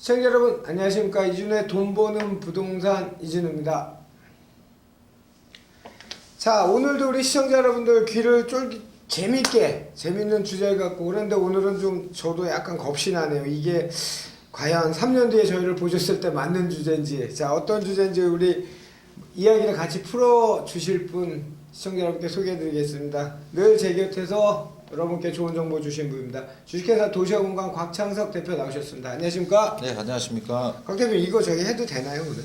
시청자 여러분 안녕하십니까. 이준의 돈 버는 부동산 이준우입니다. 자, 오늘도 우리 시청자 여러분들 귀를 재밌게 재밌는 주제를 갖고 그런데 오늘은 좀 저도 약간 겁이 나네요. 이게 과연 3년 뒤에 저희를 보셨을 때 맞는 주제인지, 자 어떤 주제인지 우리 이야기를 같이 풀어 주실 분 시청자 여러분께 소개해 드리겠습니다. 늘 제 곁에서 여러분께 좋은 정보 주신 분입니다. 주식회사 도시화공간 곽창석 대표 나오셨습니다. 안녕하십니까? 네, 안녕하십니까. 곽 대표 이거 저희 해도 되나요 오늘?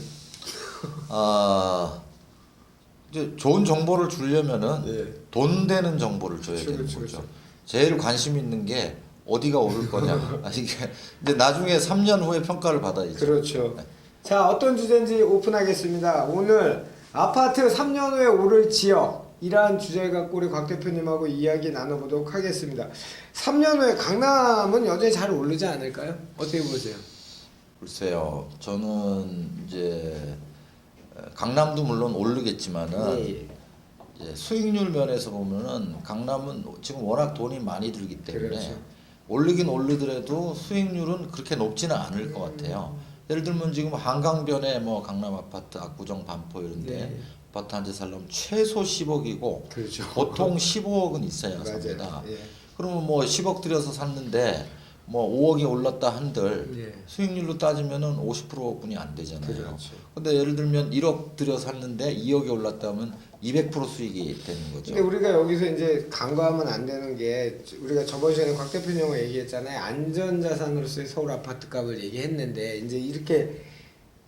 이제 좋은 정보를 주려면은 네. 돈 되는 정보를 줘야 되는 거죠. 그렇죠. 제일 관심 있는 게 어디가 오를 거냐. 이게 이제 나중에 3년 후에 평가를 받아야죠. 그렇죠. 네. 자, 어떤 주제인지 오픈하겠습니다. 오늘 아파트 3년 후에 오를 지역 이러한 주제를 갖고 우리 곽 대표님하고 이야기 나눠보도록 하겠습니다. 3년 후에 강남은 여전히 잘 오르지 않을까요? 어떻게 보세요? 글쎄요. 저는 이제 강남도 물론 오르겠지만은 예. 이제 수익률 면에서 보면은 강남은 지금 워낙 돈이 많이 들기 때문에 그렇죠. 오르긴 오르더라도 수익률은 그렇게 높지는 않을 것 같아요. 예를 들면 지금 한강변에 뭐 강남 아파트, 압구정, 반포 이런데 네. 아파트 한 채 살려면 최소 10억이고 그렇죠. 보통 15억은 있어야 삽니다. 맞아요. 예. 그러면 뭐 10억 들여서 샀는데 뭐 5억이 올랐다 한들 예. 수익률로 따지면은 50%뿐이 안 되잖아요. 그렇죠. 근데 예를 들면 1억 들여 샀는데 2억이 올랐다 하면 200% 수익이 되는 거죠. 근데 우리가 여기서 이제 간과하면 안 되는 게 우리가 저번 시간에 곽 대표님하고 얘기했잖아요. 안전자산으로서의 서울 아파트 값을 얘기했는데 이제 이렇게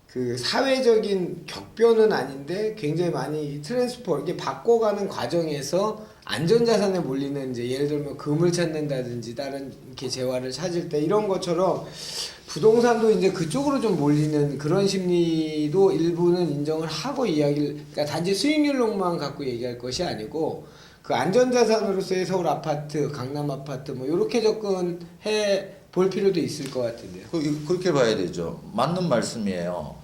그 사회적인 격변은 아닌데 굉장히 많이 트랜스포 이게 바꿔가는 과정에서 안전자산에 몰리는 이제 예를 들면 금을 찾는다든지 다른 이렇게 재화를 찾을 때 이런 것처럼 부동산도 이제 그쪽으로 좀 몰리는 그런 심리도 일부는 인정을 하고 이야기를, 그러니까 단지 수익률로만 갖고 얘기할 것이 아니고 그 안전자산으로서의 서울 아파트, 강남 아파트 뭐 이렇게 접근해 볼 필요도 있을 것 같은데요. 그렇게 봐야 되죠. 맞는 말씀이에요.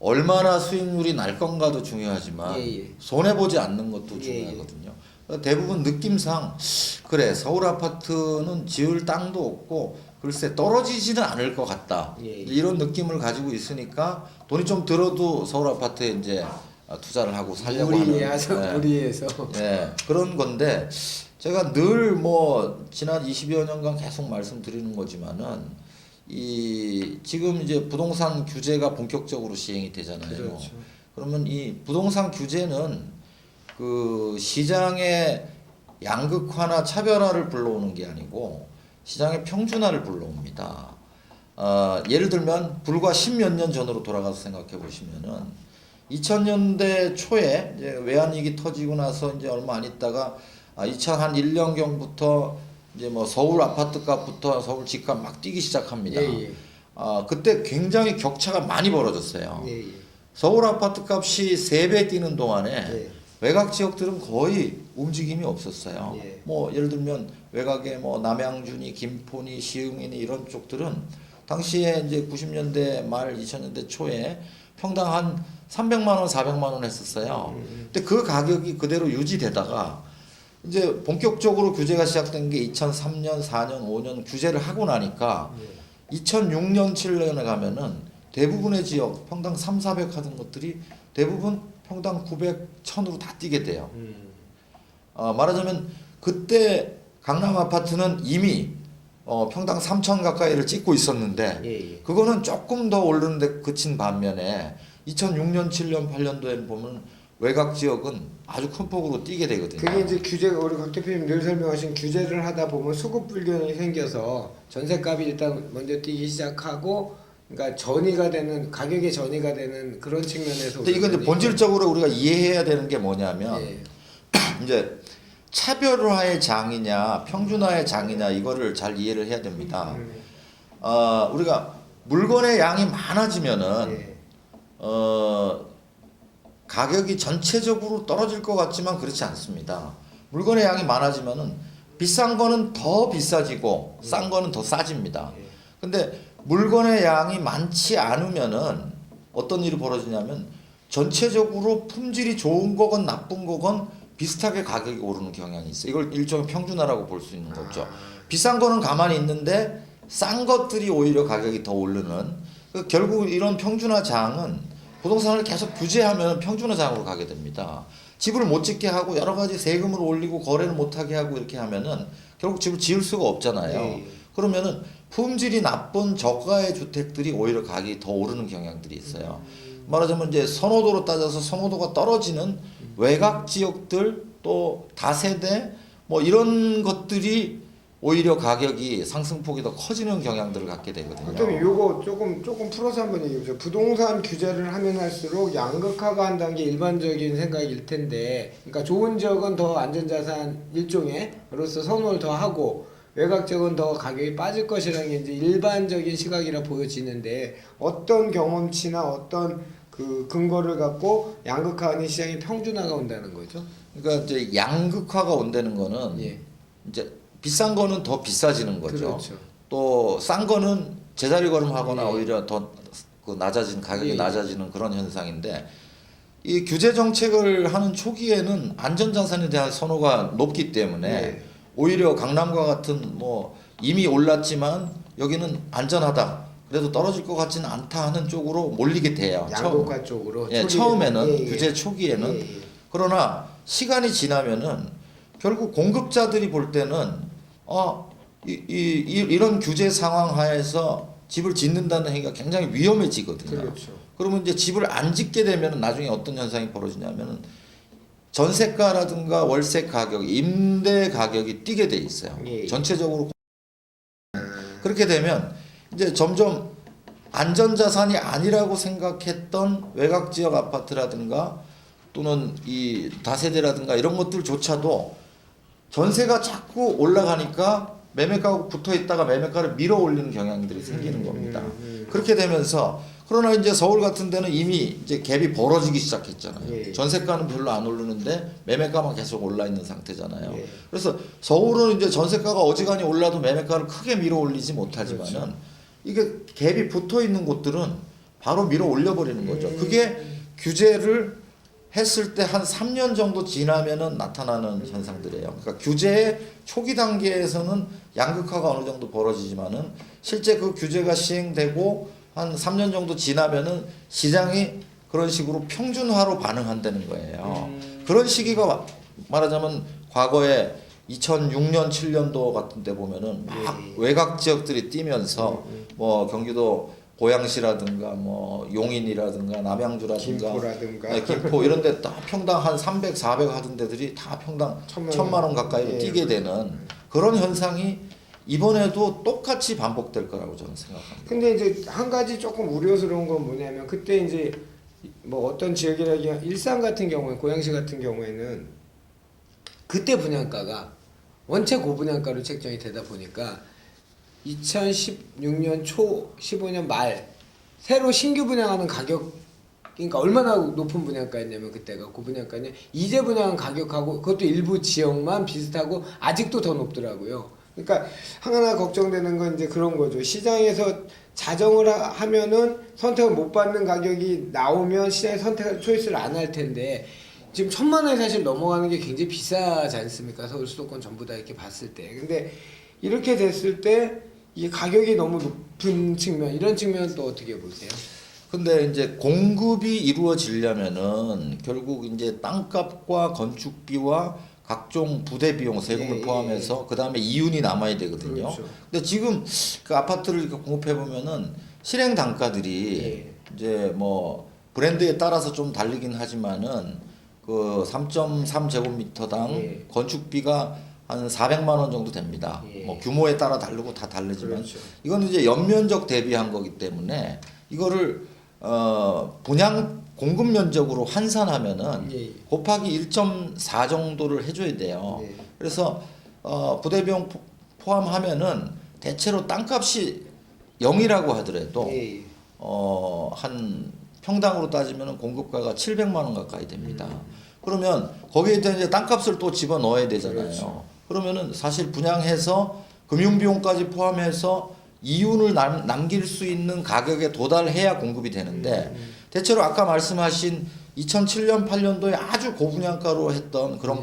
얼마나 수익률이 날 건가도 중요하지만 예. 손해보지 않는 것도 예. 중요하거든요. 대부분 느낌상 그래 서울 아파트는 지을 땅도 없고 글쎄 떨어지지는 않을 것 같다. 예. 이런 느낌을 가지고 있으니까 돈이 좀 들어도 서울 아파트에 이제 투자를 하고 살려고 하는 무리해서 네, 그런 건데 제가 늘 뭐 지난 20여 년간 계속 말씀드리는 거지만은 이 지금 이제 부동산 규제가 본격적으로 시행이 되잖아요. 그렇죠. 그러면 이 부동산 규제는 그 시장의 양극화나 차별화를 불러오는 게 아니고 시장의 평준화를 불러옵니다. 예를 들면 불과 10몇 년 전으로 돌아가서 생각해 보시면은 2000년대 초에 이제 외환위기 터지고 나서 이제 얼마 안 있다가 2001년경부터 이제 뭐 서울 아파트 값부터 서울 집값 막 뛰기 시작합니다. 예. 그때 굉장히 격차가 많이 벌어졌어요. 예. 서울 아파트 값이 3배 뛰는 동안에 예. 외곽 지역들은 거의 움직임이 없었어요. 예. 뭐 예를 들면 외곽에 뭐 남양주니 김포니 시흥이니 이런 쪽들은 당시에 이제 90년대 말 2000년대 초에 평당 한 300만 원, 400만 원 했었어요. 근데 그 가격이 그대로 유지되다가 이제 본격적으로 규제가 시작된 게 2003년, 4년, 5년 규제를 하고 나니까 2006년, 7년에 가면은 대부분의 지역 평당 3, 400 하던 것들이 대부분 평당 900, 1000으로 다 뛰게 돼요. 말하자면 그때 강남 아파트는 이미 평당 3000 가까이를 찍고 있었는데 예. 그거는 조금 더 오르는데 그친 반면에 2006년, 7년, 8년도에 보면 외곽 지역은 아주 큰 폭으로 뛰게 되거든요. 그게 이제 규제가 우리 곽 대표님 늘 설명하신 규제를 하다 보면 수급 불균형이 생겨서 전세값이 일단 먼저 뛰기 시작하고 그러니까 전이가 되는 가격의 전이가 되는 그런 측면에서. 근데 이건 이제 본질적으로 우리가 이해해야 되는 게 뭐냐면 예. 이제 차별화의 장이냐 평준화의 장이냐 이거를 잘 이해를 해야 됩니다. 우리가 물건의 양이 많아지면은 예. 가격이 전체적으로 떨어질 것 같지만 그렇지 않습니다. 물건의 양이 많아지면은 비싼 거는 더 비싸지고 싼 거는 더 싸집니다. 근데 물건의 양이 많지 않으면은 어떤 일이 벌어지냐면 전체적으로 품질이 좋은 거건 나쁜 거건 비슷하게 가격이 오르는 경향이 있어요. 이걸 일종의 평준화라고 볼 수 있는 거죠. 비싼 거는 가만히 있는데 싼 것들이 오히려 가격이 더 오르는 결국 이런 평준화장은 부동산을 계속 규제하면 평준화장으로 가게 됩니다. 집을 못 짓게 하고 여러 가지 세금을 올리고 거래를 못하게 하고 이렇게 하면은 결국 집을 지을 수가 없잖아요. 네. 그러면은 품질이 나쁜 저가의 주택들이 오히려 가격이 더 오르는 경향들이 있어요. 말하자면 이제 선호도로 따져서 선호도가 떨어지는 외곽 지역들 또 다세대 뭐 이런 것들이 오히려 가격이 상승폭이 더 커지는 경향들을 갖게 되거든요. 그럼 요거 조금 풀어서 한번 얘기해 보세요. 부동산 규제를 하면 할수록 양극화가 한다는 게 일반적인 생각일 텐데, 그러니까 좋은 지역은 더 안전자산 일종의로서 선호를 더 하고 외곽 지역은 더 가격이 빠질 것이라는 게 이제 일반적인 시각이라 보여지는데, 어떤 경험치나 어떤 그 근거를 갖고 양극화하는 시장이 평준화가 온다는 거죠? 그러니까 이제 양극화가 온다는 거는 예. 이제 비싼 거는 더 비싸지는 거죠. 그렇죠. 또 싼 거는 제자리 걸음하거나 예. 오히려 더 그 낮아진 가격이 예. 낮아지는 그런 현상인데 이 규제 정책을 하는 초기에는 안전자산에 대한 선호가 높기 때문에 예. 오히려 강남과 같은 뭐 이미 올랐지만 여기는 안전하다. 그래도 떨어질 것 같지는 않다 하는 쪽으로 몰리게 돼요. 양극화 쪽으로. 예, 초기에는. 처음에는 예, 예. 규제 초기에는 예, 예. 그러나 시간이 지나면은 결국 공급자들이 볼 때는 이런 규제 상황 하에서 집을 짓는다는 행위가 굉장히 위험해지거든요. 그렇죠. 그러면 이제 집을 안 짓게 되면 나중에 어떤 현상이 벌어지냐면은 전세가라든가 월세 가격, 임대 가격이 뛰게 돼 있어요. 예. 전체적으로 그렇게 되면 이제 점점 안전자산이 아니라고 생각했던 외곽 지역 아파트라든가 또는 이 다세대라든가 이런 것들조차도 전세가 자꾸 올라가니까 매매가하고 붙어 있다가 매매가를 밀어 올리는 경향들이 생기는 겁니다. 그렇게 되면서 그러나 이제 서울 같은 데는 이미 이제 갭이 벌어지기 시작했잖아요. 예. 전세가는 별로 안 오르는데 매매가만 계속 올라 있는 상태잖아요. 예. 그래서 서울은 이제 전세가가 어지간히 올라도 매매가를 크게 밀어 올리지 못하지만은 그렇죠. 이게 갭이 붙어 있는 곳들은 바로 밀어 올려 버리는 거죠. 그게 규제를 했을 때 한 3년 정도 지나면은 나타나는 현상들이에요. 그러니까 규제의 초기 단계에서는 양극화가 어느 정도 벌어지지만은 실제 그 규제가 시행되고 한 3년 정도 지나면은 시장이 그런 식으로 평준화로 반응한다는 거예요. 그런 시기가 말하자면 과거에 2006년, 7년도 같은 데 보면은 막 외곽 지역들이 뛰면서 뭐 경기도 고양시라든가 뭐 용인이라든가 남양주라든가 김포라든가. 네, 김포 이런 데 다 평당 한 300, 400 하던 데들이 다 평당 1,000만 원 가까이로 예. 뛰게 되는 그런 현상이 이번에도 똑같이 반복될 거라고 저는 생각합니다. 근데 이제 한 가지 조금 우려스러운 건 뭐냐면, 그때 이제 뭐 어떤 지역이라기야 일산 같은 경우에, 고양시 같은 경우에는 그때 분양가가 원체 고분양가로 책정이 되다 보니까 2016년 초 15년 말 새로 신규 분양하는 가격, 그러니까 얼마나 높은 분양가였냐면 그때가 고분양가냐, 이제 분양한 가격하고 그것도 일부 지역만 비슷하고 아직도 더 높더라고요. 그러니까 하나 걱정되는 건 이제 그런 거죠. 시장에서 자정을 하면은 선택을 못 받는 가격이 나오면 시장에 선택을 초이스를 안 할 텐데, 지금 1,000만 원이 사실 넘어가는 게 굉장히 비싸지 않습니까? 서울 수도권 전부 다 이렇게 봤을 때. 근데 이렇게 됐을 때 이 가격이 너무 높은 측면, 이런 측면은 또 어떻게 보세요? 근데 이제 공급이 이루어지려면은 결국 이제 땅값과 건축비와 각종 부대 비용 세금을 예, 포함해서 그 다음에 이윤이 남아야 되거든요. 그렇죠. 근데 지금 그 아파트를 이렇게 공급해 보면은 실행 단가들이 예. 이제 뭐 브랜드에 따라서 좀 다르긴 하지만은 그 3.3 제곱미터당 예. 건축비가 한 400만 원 정도 됩니다. 예. 뭐 규모에 따라 다르고 다 다르지만 그렇죠. 이건 이제 연면적 대비한 거기 때문에 이거를 분양 공급 면적으로 환산하면은 예. 곱하기 1.4 정도를 해줘야 돼요. 예. 그래서 부대 비용 포함하면은 대체로 땅값이 0이라고 하더라도 예. 한 평당으로 따지면은 공급가가 700만 원 가까이 됩니다. 그러면 거기에 대한 이제 땅값을 또 집어 넣어야 되잖아요. 그렇죠. 그러면은 사실 분양해서 금융비용까지 포함해서 이윤을 남길 수 있는 가격에 도달해야 공급이 되는데 대체로 아까 말씀하신 2007년 8년도에 아주 고분양가로 했던 그런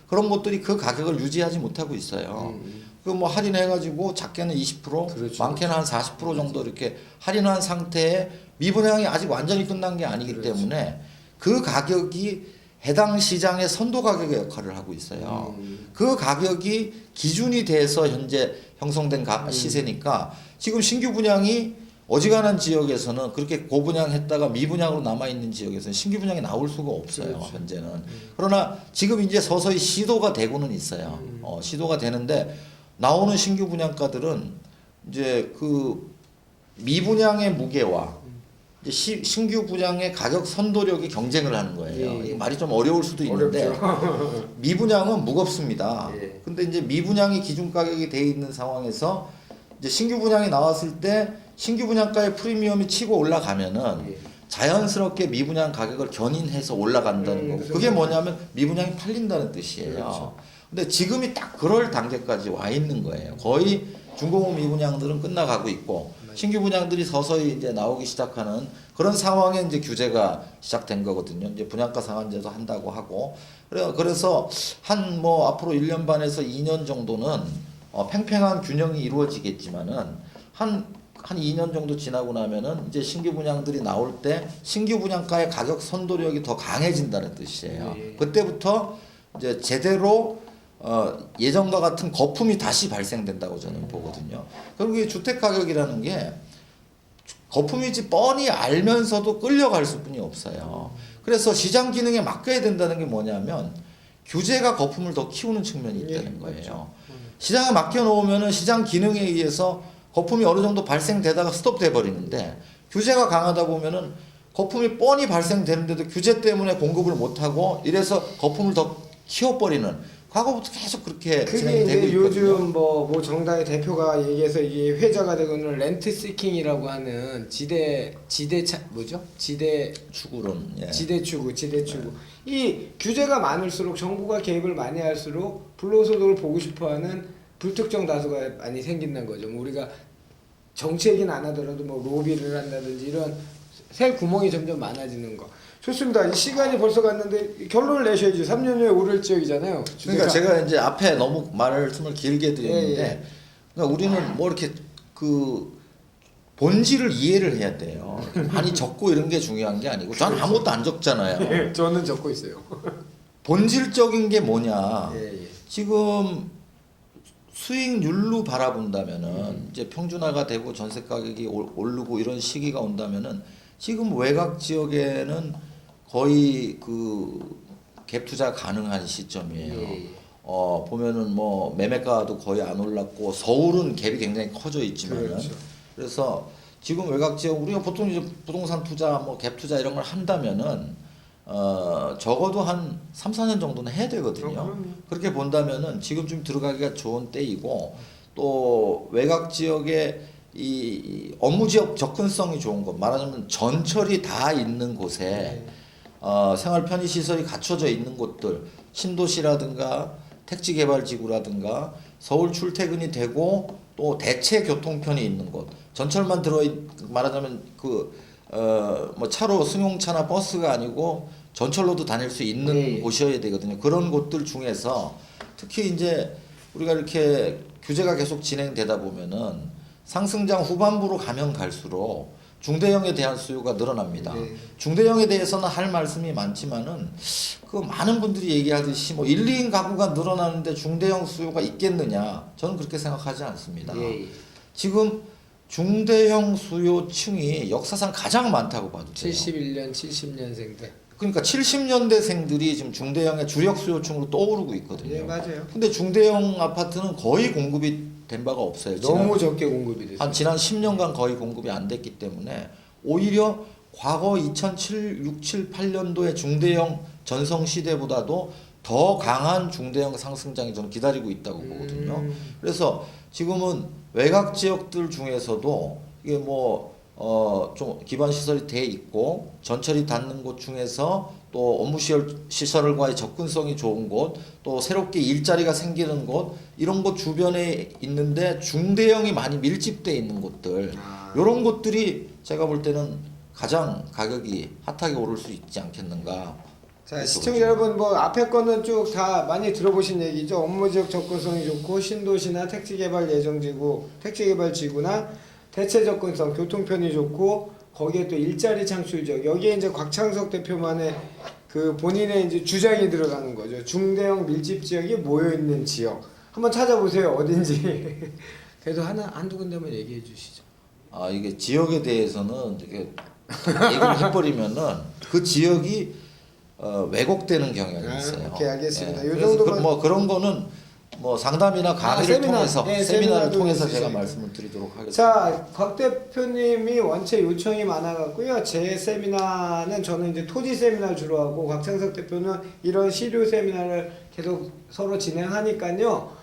그런 곳들이 그 가격을 유지하지 못하고 있어요. 그 뭐 할인해가지고 작게는 20%, 그렇죠. 많게는 한 40% 정도 이렇게 할인한 상태에 미분양이 아직 완전히 끝난 게 아니기 그렇죠. 때문에 그 가격이 해당 시장의 선도 가격의 역할을 하고 있어요. 그 가격이 기준이 돼서 현재 형성된 시세니까 지금 신규 분양이 어지간한 지역에서는 그렇게 고분양했다가 미분양으로 남아있는 지역에서는 신규 분양이 나올 수가 없어요. 그렇죠. 현재는. 그러나 지금 이제 서서히 시도가 되고는 있어요. 시도가 되는데 나오는 신규 분양가들은 이제 그 미분양의 무게와 이제 신규 분양의 가격 선도력이 경쟁을 하는 거예요. 이게 말이 좀 어려울 수도 있는데 미분양은 무겁습니다. 예. 근데 이제 미분양이 기준 가격이 돼 있는 상황에서 이제 신규 분양이 나왔을 때 신규 분양가의 프리미엄이 치고 올라가면은 예. 자연스럽게 미분양 가격을 견인해서 올라간다는 거고 그게 뭐냐면 미분양이 팔린다는 뜻이에요. 그렇죠. 근데 지금이 딱 그럴 단계까지 와 있는 거예요. 거의 중공업 미분양들은 끝나가고 있고 신규 분양들이 서서히 이제 나오기 시작하는 그런 상황에 이제 규제가 시작된 거거든요. 이제 분양가 상한제도 한다고 하고 그래서 한 뭐 앞으로 1년 반에서 2년 정도는 팽팽한 균형이 이루어지겠지만은 한 2년 정도 지나고 나면은 이제 신규 분양들이 나올 때 신규 분양가의 가격 선도력이 더 강해진다는 뜻이에요. 예. 그때부터 이제 제대로 예전과 같은 거품이 다시 발생된다고 저는 보거든요. 그리고 이 주택 가격이라는 게 거품이지 뻔히 알면서도 끌려갈 수뿐이 없어요. 그래서 시장 기능에 맡겨야 된다는 게 뭐냐면 규제가 거품을 더 키우는 측면이 있다는 거예요. 그렇죠. 시장에 맡겨 놓으면은 시장 기능에 의해서 거품이 어느 정도 발생되다가 스톱돼 버리는데 규제가 강하다 보면은 거품이 뻔히 발생되는데도 규제 때문에 공급을 못 하고 이래서 거품을 더 키워버리는 과거부터 계속 그렇게 그게 진행이 되고 이제 있거든요. 요즘 뭐 정당의 대표가 얘기해서 이게 회자가 되고는 렌트 시킹이라고 하는 지대 추구론. 예. 지대추구. 이 규제가 많을수록 정부가 개입을 많이 할수록 불로소득을 보고 싶어하는 불특정 다수가 많이 생긴다는 거죠. 뭐 우리가 정치 얘기는 안 하더라도 뭐 로비를 한다든지 이런 새 구멍이 점점 많아지는 거. 좋습니다. 이 시간이 벌써 갔는데 결론을 내셔야지. 3년 후에 오를 지역이잖아요. 그러니까 제가 이제 앞에 너무 말씀을 길게 드렸는데, 예. 그러니까 우리는 뭐 이렇게 그 본질을 이해를 해야 돼요. 많이 적고 이런 게 중요한 게 아니고, 저는 아무것도 안 적잖아요. 예, 저는 적고 있어요. 본질적인 게 뭐냐? 예. 지금 수익률로 바라본다면은 이제 평준화가 되고 전세 가격이 오르고 이런 시기가 온다면은 지금 외곽 지역에는 거의 그 갭 투자 가능한 시점이에요. 예. 보면은 뭐 매매가도 거의 안 올랐고 서울은 갭이 굉장히 커져 있지만은 그렇죠. 그래서 지금 외곽 지역 우리가 보통 이제 부동산 투자 뭐 갭 투자 이런 걸 한다면은 적어도 한 3, 4년 정도는 해야 되거든요. 그럼요. 그렇게 본다면은 지금쯤 들어가기가 좋은 때이고 또 외곽 지역에 이 업무 지역 접근성이 좋은 곳 말하자면 전철이 다 있는 곳에 생활 편의 시설이 갖춰져 있는 곳들 신도시라든가 택지개발지구라든가 서울 출퇴근이 되고 또 대체 교통편이 있는 곳 전철만 말하자면 뭐 차로 승용차나 버스가 아니고 전철로도 다닐 수 있는 네. 곳이어야 되거든요. 그런 곳들 중에서 특히 이제 우리가 이렇게 규제가 계속 진행되다 보면은 상승장 후반부로 가면 갈수록 중대형에 대한 수요가 늘어납니다. 네. 중대형에 대해서는 할 말씀이 많지만은 그 많은 분들이 얘기하듯이 뭐 1, 2인 가구가 늘어나는데 중대형 수요가 있겠느냐? 저는 그렇게 생각하지 않습니다. 예. 지금 중대형 수요층이 역사상 가장 많다고 봐도 돼요. 71년, 70년생들. 그러니까 70년대생들이 지금 중대형의 주력 수요층으로 떠오르고 있거든요. 예, 맞아요. 근데 중대형 아파트는 거의 공급이 된 바가 없어요. 너무 적게 공급이 됐어요. 지난 10년간 거의 공급이 안 됐기 때문에 오히려 과거 2007, 6, 7, 8년도의 중대형 전성 시대보다도 더 강한 중대형 상승장이 저는 기다리고 있다고 보거든요. 그래서 지금은 외곽 지역들 중에서도 이게 좀 기반 시설이 돼 있고 전철이 닿는 곳 중에서 또 업무 시설과의 접근성이 좋은 곳, 또 새롭게 일자리가 생기는 곳 이런 곳 주변에 있는데 중대형이 많이 밀집돼 있는 곳들 이런 곳들이 제가 볼 때는 가장 가격이 핫하게 오를 수 있지 않겠는가. 자, 시청자 여러분, 뭐 앞에 거는 쭉 다 많이 들어보신 얘기죠. 업무지역 접근성이 좋고 신도시나 택지개발 예정지구, 택지개발지구나 대체 접근성, 교통편이 좋고 거기에 또 일자리 창출 지역. 여기에 이제 곽창석 대표만의 그 본인의 이제 주장이 들어가는 거죠. 중대형 밀집 지역이 모여 있는 지역. 한번 찾아보세요. 어딘지. 그래도 한두 군데만 얘기해 주시죠. 아, 이게 지역에 대해서는 이게 얘기를 해버리면은 그 지역이 왜곡되는 경향이 있어요. 오케이, 알겠습니다. 요 그래서 정도만 뭐 그런 거는 뭐 상담이나 강의를 세미나, 통해서 네, 세미나를 세미나도 통해서 제가 있으시니까. 말씀을 드리도록 하겠습니다. 자, 곽 대표님이 원체 요청이 많아갖고요. 제 세미나는 저는 이제 토지 세미나 주로 하고 곽창석 대표는 이런 시료 세미나를 계속 서로 진행하니까요.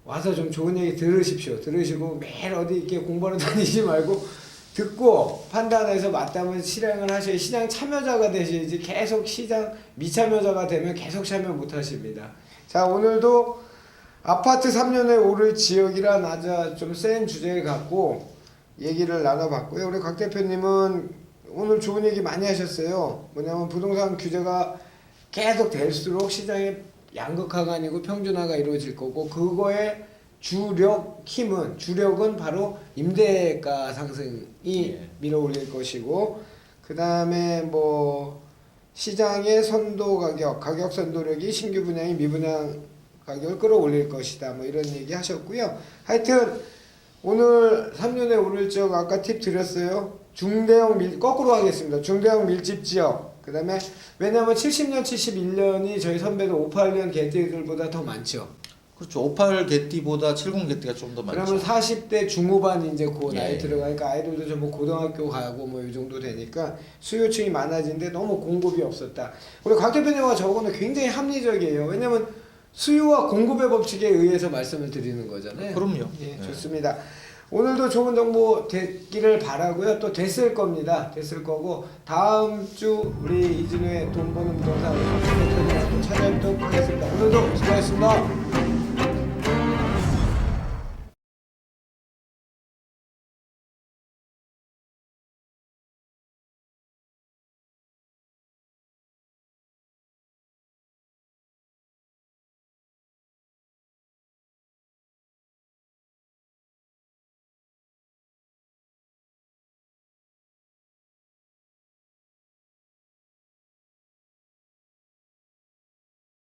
와서 좀 좋은 얘기 들으십시오. 들으시고 매일 어디 이렇게 공부하러 다니지 말고 듣고 판단해서 맞다면 실행을 하셔야 시장 참여자가 되셔야지 계속 시장 미참여자가 되면 계속 참여 못 하십니다. 자, 오늘도 아파트 3년에 오를 지역이란 아주 좀 센 주제를 갖고 얘기를 나눠봤고요. 우리 곽 대표님은 오늘 좋은 얘기 많이 하셨어요. 뭐냐면 부동산 규제가 계속 될수록 시장의 양극화가 아니고 평준화가 이루어질 거고 그거의 주력은 바로 임대가 상승이 예. 밀어올릴 것이고 그 다음에 뭐 시장의 선도 가격 선도력이 신규 분양이 미분양 가격을 끌어올릴 것이다. 뭐 이런 얘기 하셨고요. 하여튼 오늘 3년에 오를 지역 아까 팁 드렸어요. 거꾸로 하겠습니다. 중대형 밀집 지역. 그 다음에 왜냐면 70년, 71년이 저희 선배들 58년 개띠들보다 더 많죠. 그렇죠. 58 개띠보다 70 개띠가 좀 더 많죠. 그러면 40대 중후반 이제 그 나이 예. 들어가니까 아이들도 좀 뭐 고등학교 가고 뭐 이 정도 되니까 수요층이 많아지는데 너무 공급이 없었다. 우리 곽 대표님과 저거는 굉장히 합리적이에요. 왜냐면 수요와 공급의 법칙에 의해서 말씀을 드리는 거잖아요. 그럼요. 예, 예. 좋습니다. 오늘도 좋은 정보 됐기를 바라고요. 또 됐을 겁니다. 됐을 거고 다음 주 우리 이진우의 돈 버는 부동산 대표님과 또 찾아뵙도록 하겠습니다. 오늘도 수고하셨습니다.